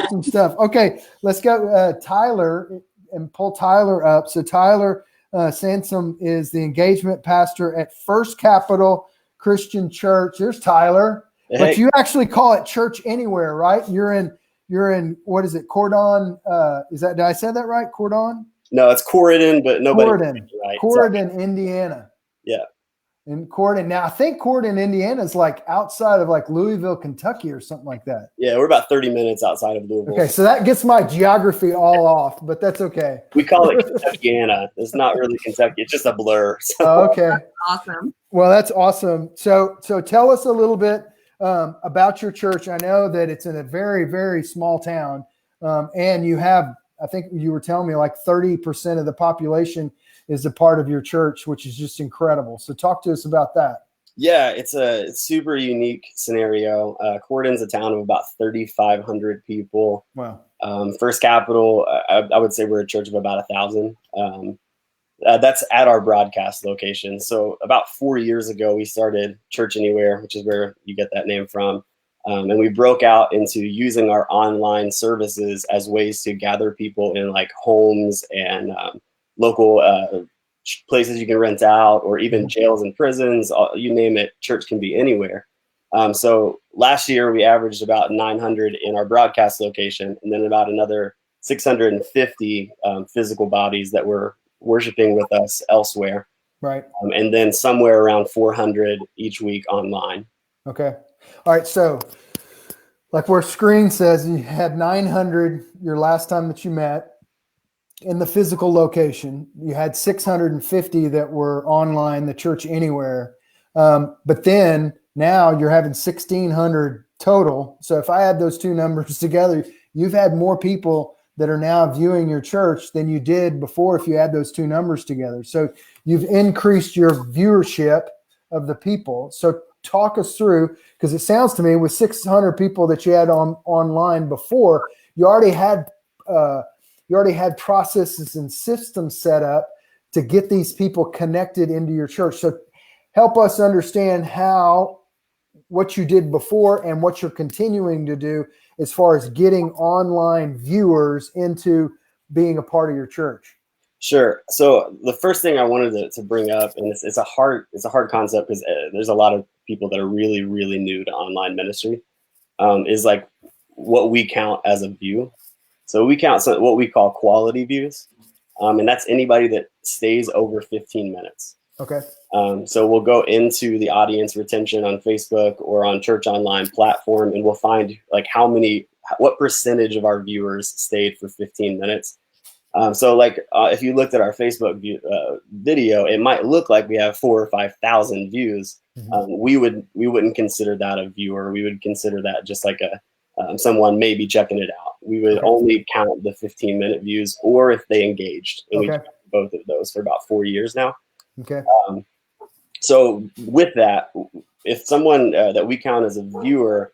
Awesome stuff. Okay, let's go Tyler and pull Tyler up. So Tyler Sansom is the engagement pastor at First Capital Christian Church. There's Tyler. Hey. But you actually call it Church Anywhere, right? You're in what is it? Cordon? Did I say that right? Cordon? No, it's Corydon, but nobody. Right. Corydon, Indiana. Yeah. In Corydon. Now, I think Corydon, Indiana is like outside of like Louisville, Kentucky or something like that. Yeah, we're about 30 minutes outside of Louisville. Okay, so that gets my geography all off, but that's okay. We call it Kentuckiana. It's not really Kentucky. It's just a blur. So. Oh, okay. Awesome. Well, that's awesome. So tell us a little bit about your church. I know that it's in a very, very small town, and you have, I think you were telling me, like 30% of the population is a part of your church, which is just incredible. So talk to us about that. Yeah, it's a super unique scenario. Corydon's a town of about 3,500 people. Wow. First Capital, I would say we're a church of about 1,000. That's at our broadcast location. So about 4 years ago, we started Church Anywhere, which is where you get that name from. And we broke out into using our online services as ways to gather people in like homes and local places you can rent out, or even jails and prisons, you name it. Church can be anywhere. So last year we averaged about 900 in our broadcast location, and then about another 650 physical bodies that were worshiping with us elsewhere. Right. And then somewhere around 400 each week online. Okay. All right. So like where screen says you had 900 your last time that you met in the physical location. You had 650 that were online, the Church Anywhere. But then now you're having 1,600 total. So if I add those two numbers together, you've had more people that are now viewing your church than you did before if you add those two numbers together. So you've increased your viewership of the people. So talk us through, because it sounds to me with 600 people that you had online before, you already had processes and systems set up to get these people connected into your church. So help us understand what you did before and what you're continuing to do as far as getting online viewers into being a part of your church. Sure. So the first thing I wanted to bring up, and it's a hard concept because there's a lot of people that are really, really new to online ministry, is like what we count as a view. So we count what we call quality views, and that's anybody that stays over 15 minutes. Okay. So we'll go into the audience retention on Facebook or on Church Online platform, and we'll find like what percentage of our viewers stayed for 15 minutes. So like if you looked at our Facebook video, it might look like we have 4,000 or 5,000 views. Mm-hmm. We wouldn't consider that a viewer. We would consider that just like someone maybe checking it out. We would only count the 15-minute views, or if they engaged. And we counted both of those for about 4 years now. Okay. So with that, if someone that we count as a viewer,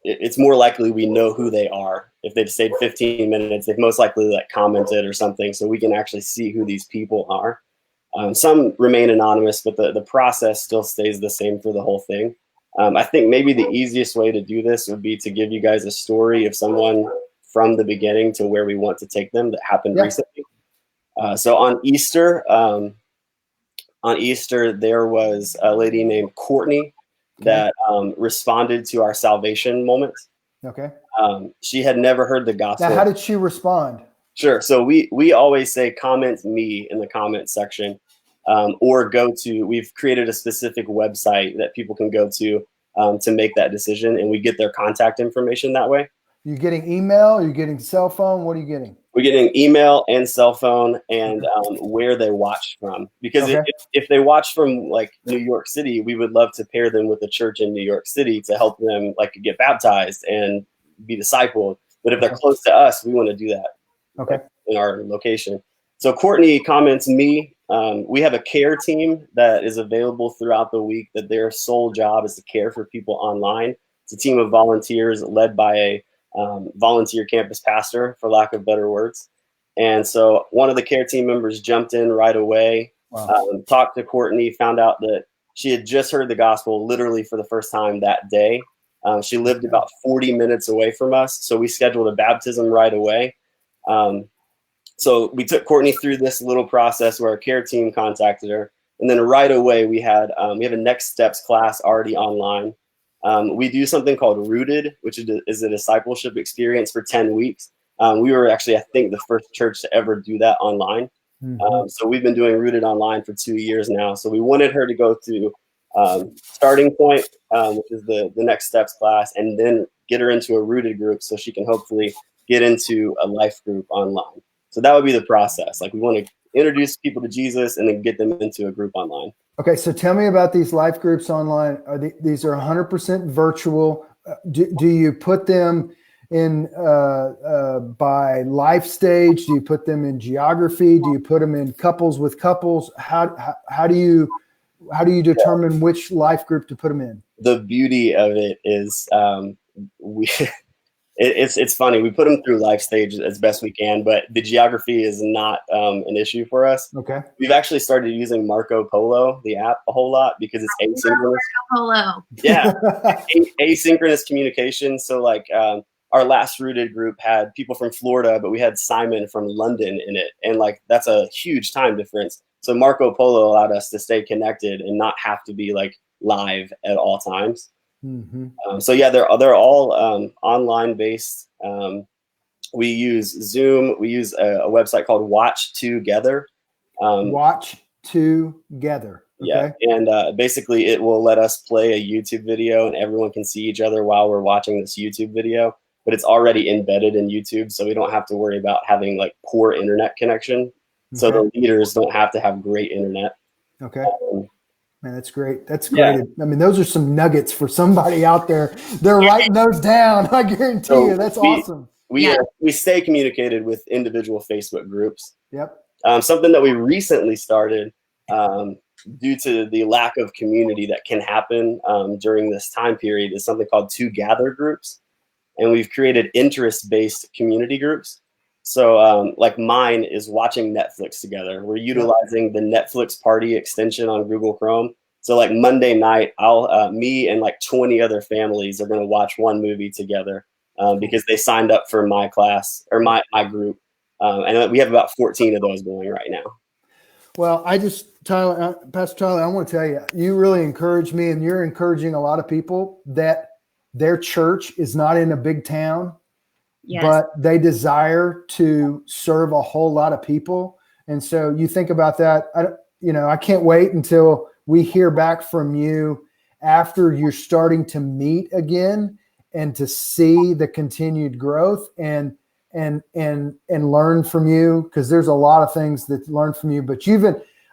it's more likely we know who they are. If they've stayed 15 minutes, they've most likely like commented or something, so we can actually see who these people are. Some remain anonymous, but the process still stays the same for the whole thing. I think maybe the easiest way to do this would be to give you guys a story of someone from the beginning to where we want to take them that happened recently. So on Easter, there was a lady named Courtney that responded to our salvation moment. Okay. She had never heard the gospel. Now, how did she respond? Sure. So we always say comment me in the comment section, or we've created a specific website that people can go to make that decision, and we get their contact information that way. You getting email? Are you getting cell phone? What are you getting? We're getting email and cell phone, and where they watch from. Because if they watch from like New York City, we would love to pair them with a church in New York City to help them like get baptized and be discipled. But if they're close to us, we want to do that in our location. So Courtney comments me. We have a care team that is available throughout the week that their sole job is to care for people online. It's a team of volunteers led by a volunteer campus pastor, for lack of better words. And so one of the care team members jumped in right away, talked to Courtney, found out that she had just heard the gospel literally for the first time that day. She lived about 40 minutes away from us, so we scheduled a baptism right away. So we took Courtney through this little process where our care team contacted her, and then right away we have a next steps class already online. We do something called Rooted, which is a discipleship experience for 10 weeks. We were actually, I think, the first church to ever do that online. So we've been doing Rooted online for 2 years now. So we wanted her to go to Starting Point, which is the next steps class, and then get her into a Rooted group so she can hopefully get into a life group online. So that would be the process. Like, we want to introduce people to Jesus and then get them into a group online. Okay, so tell me about these life groups online. These are 100% virtual. Do you put them in by life stage? Do you put them in geography? Do you put them in couples with couples? How do you determine which life group to put them in? The beauty of it is it's funny. We put them through life stage as best we can, but the geography is not an issue for us. Okay. We've actually started using Marco Polo, the app, a whole lot because it's asynchronous. Marco Polo. Yeah, asynchronous communication. So like our last Rooted group had people from Florida, but we had Simon from London in it, and like that's a huge time difference. So Marco Polo allowed us to stay connected and not have to be like live at all times. So yeah, they're all online based. We use Zoom. We use a website called Watch Together. Watch Together. Okay. Yeah, and basically it will let us play a YouTube video, and everyone can see each other while we're watching this YouTube video. But it's already embedded in YouTube, so we don't have to worry about having like poor internet connection. So the leaders don't have to have great internet. Okay. Man, that's great. That's great. Yeah. I mean, those are some nuggets for somebody out there. They're writing those down. I guarantee you. That's awesome. We stay communicated with individual Facebook groups. Yep. Something that we recently started due to the lack of community that can happen during this time period is something called Together groups. And we've created interest-based community groups. So like mine is watching Netflix together. We're utilizing the Netflix party extension on Google Chrome. So like Monday night, me and like 20 other families are going to watch one movie together because they signed up for my class or my group. And we have about 14 of those going right now. Well, Pastor Tyler, I want to tell you, you really encourage me, and you're encouraging a lot of people that their church is not in a big town. Yes. But they desire to serve a whole lot of people. And so you think about that. I can't wait until we hear back from you after you're starting to meet again and to see the continued growth and learn from you, because there's a lot of things that learn from you. But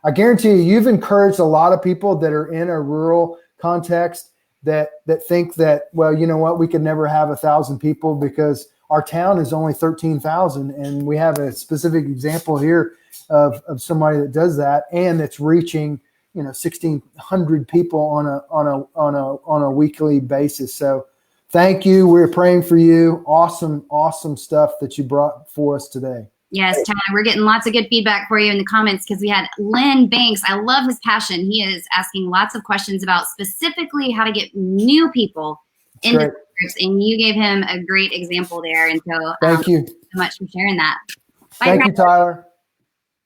I guarantee you've encouraged a lot of people that are in a rural context that think that, well, you know what, we could never have 1,000 people because our town is only 13,000, and we have a specific example here of somebody that does that, and it's reaching 1,600 people on a weekly basis. So, thank you. We're praying for you. Awesome stuff that you brought for us today. Yes, Tyler, we're getting lots of good feedback for you in the comments because we had Lynn Banks. I love his passion. He is asking lots of questions about specifically how to get new people into groups, and you gave him a great example there. And so thank you so much for sharing that. Bye, thank you, Tyler.